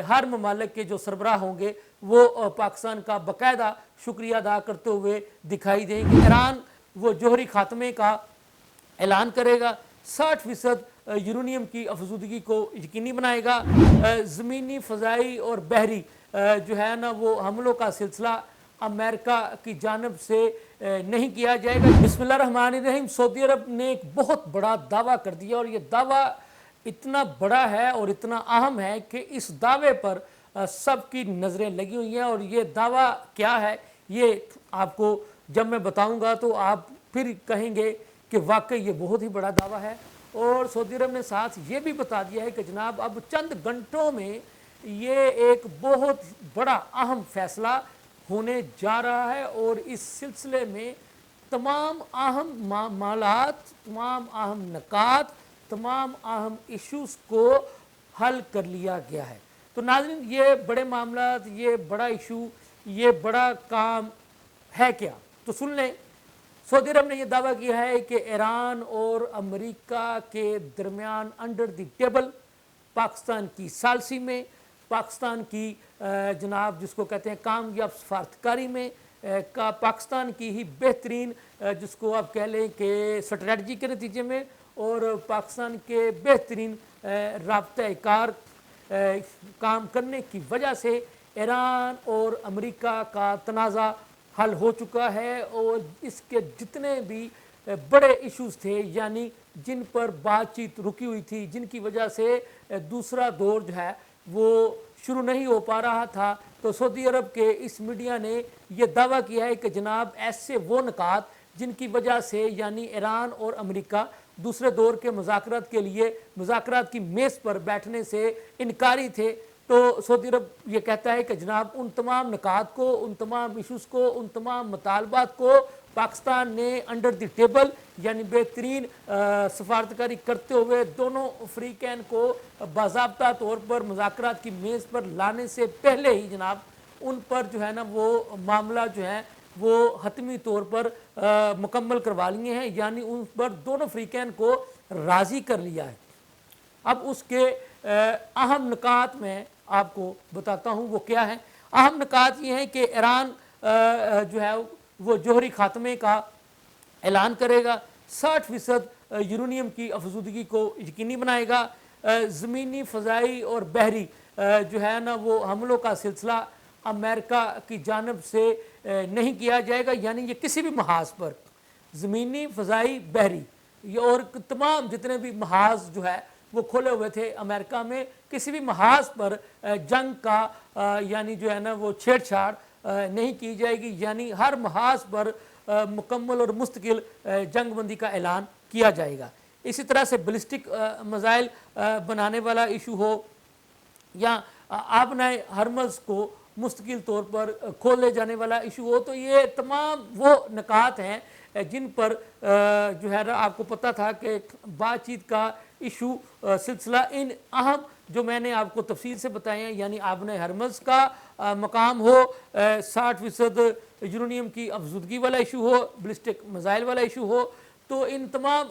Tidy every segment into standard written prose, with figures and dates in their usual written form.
हर ममालिक के जो सरबराह होंगे वो पाकिस्तान का बाकायदा शुक्रिया अदा करते हुए दिखाई देंगे। ईरान वो जौहरी खात्मे का ऐलान करेगा, 60% यूरेनियम की अफजूदगी को यकीनी बनाएगा, ज़मीनी फ़ज़ाई और बहरी जो है ना वो हमलों का सिलसिला अमेरिका की जानिब से नहीं किया जाएगा। बिस्मिल्लाहिर्रहमानिर्रहीम। सऊदी अरब ने एक बहुत बड़ा दावा कर दिया और ये दावा इतना बड़ा है और इतना अहम है कि इस दावे पर सबकी नज़रें लगी हुई हैं। और ये दावा क्या है ये आपको जब मैं बताऊंगा तो आप फिर कहेंगे कि वाकई ये बहुत ही बड़ा दावा है। और सऊदी अरब ने साथ ये भी बता दिया है कि जनाब अब चंद घंटों में ये एक बहुत बड़ा अहम फैसला होने जा रहा है और इस सिलसिले में तमाम अहम मामलात, तमाम अहम नकात, तमाम अहम इश्यूज़ को हल कर लिया गया है। तो नाज़रीन, ये बड़े मामलात, ये बड़ा इशू, ये बड़ा काम है क्या, तो सुन लें। सऊदी अरब ने यह दावा किया है कि ईरान और अमेरिका के दरमियान अंडर द टेबल पाकिस्तान की सालसी में, पाकिस्तान की जनाब जिसको कहते हैं कामयाब सफारतकारी में का पाकिस्तान की ही बेहतरीन जिसको आप कह लें कि स्ट्रेटजी के नतीजे में और पाकिस्तान के बेहतरीन राब्ता कार काम करने की वजह से ईरान और अमेरिका का तनाज़ा हल हो चुका है। और इसके जितने भी बड़े इश्यूज़ थे यानी जिन पर बातचीत रुकी हुई थी, जिनकी वजह से दूसरा दौर जो है वो शुरू नहीं हो पा रहा था, तो सऊदी अरब के इस मीडिया ने यह दावा किया है कि जनाब ऐसे वो नकात जिनकी वजह से यानी ईरान और अमेरिका दूसरे दौर के मुज़ाकरात के लिए मुज़ाकरात की मेज़ पर बैठने से इनकारी थे, तो सऊदी अरब ये कहता है कि जनाब उन तमाम नकात को, उन तमाम इशूज़ को, उन तमाम मुतालबात को पाकिस्तान ने अंडर द टेबल यानी बेहतरीन सफारतकारी करते हुए दोनों अफ्रीकैन को बाज़ाब्ता तौर पर मुज़ाकरात की मेज़ पर लाने से पहले ही जनाब उन पर जो है ना वो मामला जो है वो हतमी तौर पर मुकम्मल करवा लिए हैं, यानी उन पर दोनों अफ्रीकैन को राज़ी कर लिया है। अब उसके अहम नकात में आपको बताता हूँ वो क्या है। अहम नकात ये हैं कि ईरान जो है वो जौहरी खात्मे का ऐलान करेगा, 60% यूरेनियम की अफजूदगी को यकीनी बनाएगा, ज़मीनी फ़ज़ाई और बहरी जो है ना वो हमलों का सिलसिला अमेरिका की जानिब से नहीं किया जाएगा, यानी ये किसी भी महाज पर ज़मीनी फ़ज़ाई बहरी ये और तमाम जितने भी महाज जो है वो खोले हुए थे अमेरिका में, किसी भी महाज पर जंग का यानी जो है ना वो छेड़छाड़ नहीं की जाएगी, यानी हर महाज पर मुकम्मल और मुस्तकिल जंगबंदी का ऐलान किया जाएगा। इसी तरह से बैलिस्टिक मिसाइल बनाने वाला इशू हो या आबनाए हरमज़ को मुस्तकिल तौर पर खोले जाने वाला इशू हो, तो ये तमाम वो नकात हैं जिन पर जो है ना आपको पता था कि बातचीत का इशू सिलसिला इन अहम जो मैंने आपको तफसील से बताए हैं, यानी आबने हरमज़ का मकाम हो, 60% यूरेनियम की अफजूदगी वाला इशू हो, बैलिस्टिक मिसाइल वाला इशू हो, तो इन तमाम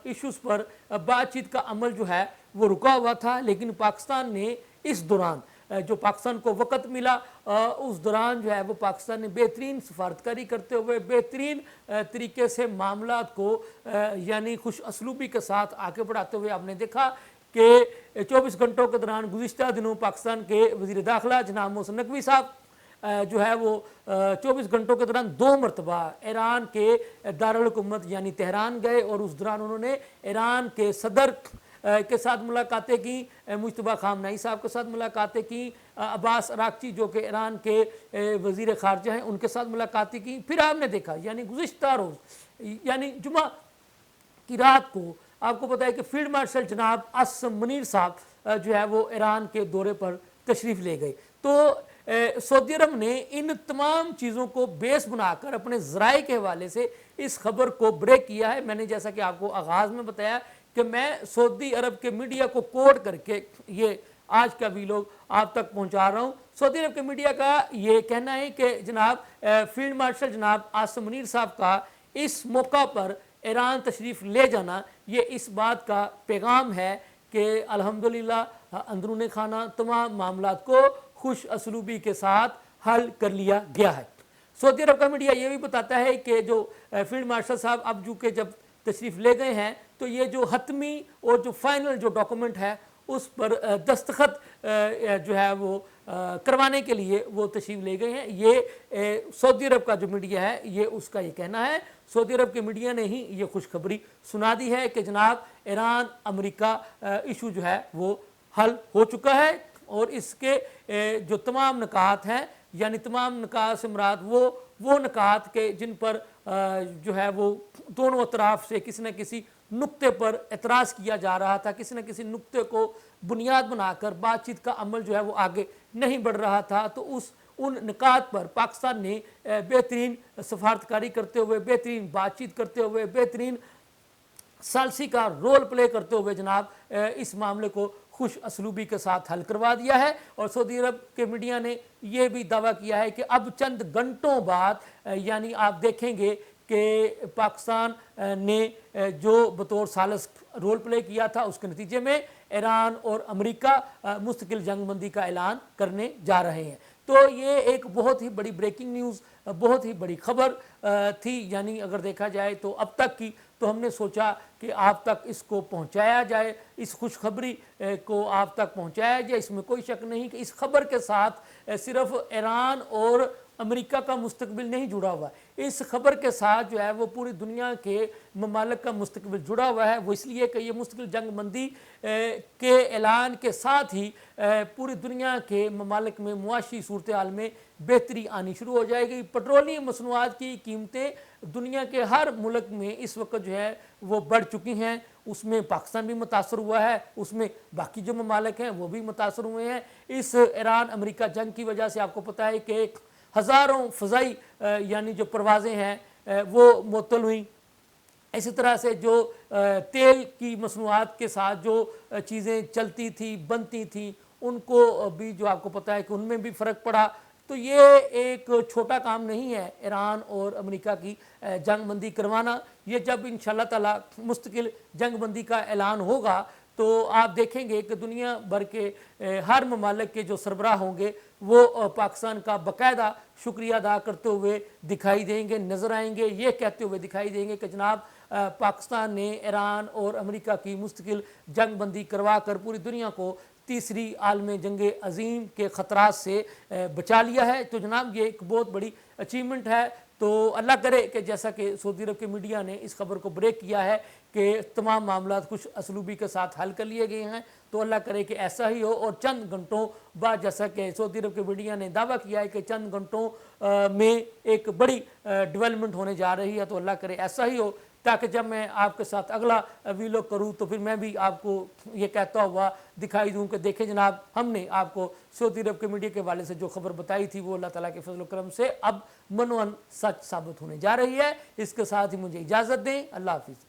इशूज़ पर बातचीत का अमल जो है वो रुका हुआ था। लेकिन पाकिस्तान ने इस दौरान जो पाकिस्तान को वक़्त मिला उस दौरान जो है वो पाकिस्तान ने बेहतरीन सफारतकारी करते हुए बेहतरीन तरीके से मामलात को यानी खुश असलूबी के साथ आगे बढ़ाते हुए आपने देखा कि 24 घंटों के दौरान गुज़िश्ता दिनों पाकिस्तान के वज़ीर दाखिला जनाब मोहसिन नकवी साहब जो है वो 24 घंटों के दौरान 2 मरतबा ईरान के दारुल हुकूमत यानी तेहरान गए और उस दौरान उन्होंने ईरान के सदर के साथ मुलाकातें की, मुज्तबा खामनाई साहब के साथ मुलाकातें की, अब्बास अरागची जो कि ईरान के वज़ीर ख़ारजा हैं उनके साथ मुलाकातें की। फिर आपने देखा यानी गुज़िश्ता रोज़ यानी जुमा की रात को आपको पता है कि फील्ड मार्शल जनाब असम मुनीर साहब जो है वो ईरान के दौरे पर तशरीफ़ ले गए। तो सऊदी अरब ने इन तमाम चीज़ों को बेस बनाकर अपने ज़राए के हवाले से इस खबर को ब्रेक किया है। मैंने जैसा कि आपको आगाज़ में बताया कि मैं सऊदी अरब के मीडिया को कोट करके ये आज का वीलॉग आप तक पहुंचा रहा हूँ। सऊदी अरब के मीडिया का ये कहना है कि जनाब फील्ड मार्शल जनाब आसिम मुनीर साहब का इस मौका पर ईरान तशरीफ़ ले जाना ये इस बात का पैगाम है کہ الحمدللہ اندرون خانہ تمام معاملات کو خوش اسلوبی کے ساتھ حل کر لیا گیا ہے۔ سعودی عرب کا میڈیا یہ بھی بتاتا ہے کہ جو فیلڈ مارشل صاحب اب جو کہ جب تشریف لے گئے ہیں تو یہ جو حتمی اور جو فائنل جو ڈاکومنٹ ہے اس پر دستخط جو ہے وہ کروانے کے لیے وہ تشریف لے گئے ہیں۔ یہ سعودی عرب کا جو میڈیا ہے یہ اس کا یہ کہنا ہے۔ سعودی عرب کے میڈیا نے ہی یہ خوشخبری سنا دی ہے کہ جناب ایران امریکہ ایشو جو ہے وہ حل ہو چکا ہے، اور اس کے جو تمام نکات ہیں، یعنی تمام نکات سے مراد وہ نکات کے جن پر جو ہے وہ دونوں اطراف سے کسی نہ کسی نقطے پر اعتراض کیا جا رہا تھا، کسی نہ کسی نقطے کو بنیاد بنا کر بات چیت کا عمل جو ہے وہ آگے نہیں بڑھ رہا تھا، تو ان نکات پر پاکستان نے بہترین سفارتکاری کرتے ہوئے، بہترین بات چیت کرتے ہوئے، بہترین ثالثی کا رول پلے کرتے ہوئے جناب اس معاملے کو خوش اسلوبی کے ساتھ حل کروا دیا ہے۔ اور سعودی عرب کے میڈیا نے یہ بھی دعویٰ کیا ہے کہ اب چند گھنٹوں بعد یعنی آپ دیکھیں گے کہ پاکستان نے جو بطور ثالث رول پلے کیا تھا اس کے نتیجے میں ایران اور امریکہ مستقل جنگ بندی کا اعلان کرنے جا رہے ہیں۔ تو یہ ایک بہت ہی بڑی بریکنگ نیوز، بہت ہی بڑی خبر تھی، یعنی اگر دیکھا جائے تو اب تک کی تو ہم نے سوچا کہ آپ تک اس کو پہنچایا جائے، اس خوشخبری کو آپ تک پہنچایا جائے۔ اس میں کوئی شک نہیں کہ اس خبر کے ساتھ صرف ایران اور امریکہ کا مستقبل نہیں جڑا ہوا ہے، اس خبر کے ساتھ جو ہے وہ پوری دنیا کے ممالک کا مستقبل جڑا ہوا ہے۔ وہ اس لیے کہ یہ مستقل جنگ بندی کے اعلان کے ساتھ ہی پوری دنیا کے ممالک میں معاشی صورتحال میں بہتری آنی شروع ہو جائے گی۔ پیٹرولیم مصنوعات کی قیمتیں دنیا کے ہر ملک میں اس وقت جو ہے وہ بڑھ چکی ہیں، اس میں پاکستان بھی متاثر ہوا ہے، اس میں باقی جو ممالک ہیں وہ بھی متاثر ہوئے ہیں۔ اس ایران امریکہ جنگ کی وجہ سے آپ کو پتہ ہے کہ ہزاروں فضائی یعنی جو پروازیں ہیں وہ معطل ہوئیں۔ اسی طرح سے جو تیل کی مصنوعات کے ساتھ جو چیزیں چلتی تھی، بنتی تھیں، ان کو بھی جو آپ کو پتہ ہے کہ ان میں بھی فرق پڑا۔ تو یہ ایک چھوٹا کام نہیں ہے ایران اور امریکہ کی جنگ بندی کروانا۔ یہ جب انشاءاللہ تعالی مستقل جنگ بندی کا اعلان ہوگا تو آپ دیکھیں گے کہ دنیا بھر کے ہر ممالک کے جو سربراہ ہوں گے وہ پاکستان کا باقاعدہ شکریہ ادا کرتے ہوئے دکھائی دیں گے، نظر آئیں گے، یہ کہتے ہوئے دکھائی دیں گے کہ جناب پاکستان نے ایران اور امریکہ کی مستقل جنگ بندی کروا کر پوری دنیا کو تیسری عالم جنگ عظیم کے خطرات سے بچا لیا ہے۔ تو جناب یہ ایک بہت بڑی اچیومنٹ ہے۔ تو اللہ کرے کہ جیسا کہ سعودی عرب کے میڈیا نے اس خبر کو بریک کیا ہے کہ تمام معاملات خوش اسلوبی کے ساتھ حل کر لیے گئے ہیں، تو اللہ کرے کہ ایسا ہی ہو۔ اور چند گھنٹوں بعد جیسا کہ سعودی عرب کے میڈیا نے دعویٰ کیا ہے کہ چند گھنٹوں میں ایک بڑی ڈیولپمنٹ ہونے جا رہی ہے، تو اللہ کرے ایسا ہی ہو، تاکہ جب میں آپ کے ساتھ اگلا ویلوگ کروں تو پھر میں بھی آپ کو یہ کہتا ہوا دکھائی دوں کہ دیکھیں جناب ہم نے آپ کو سعودی عرب کے میڈیا کے حوالے سے جو خبر بتائی تھی وہ اللہ تعالیٰ کے فضل و کرم سے اب منوان سچ ثابت ہونے جا رہی ہے۔ اس کے ساتھ ہی مجھے اجازت دیں، اللہ حافظ۔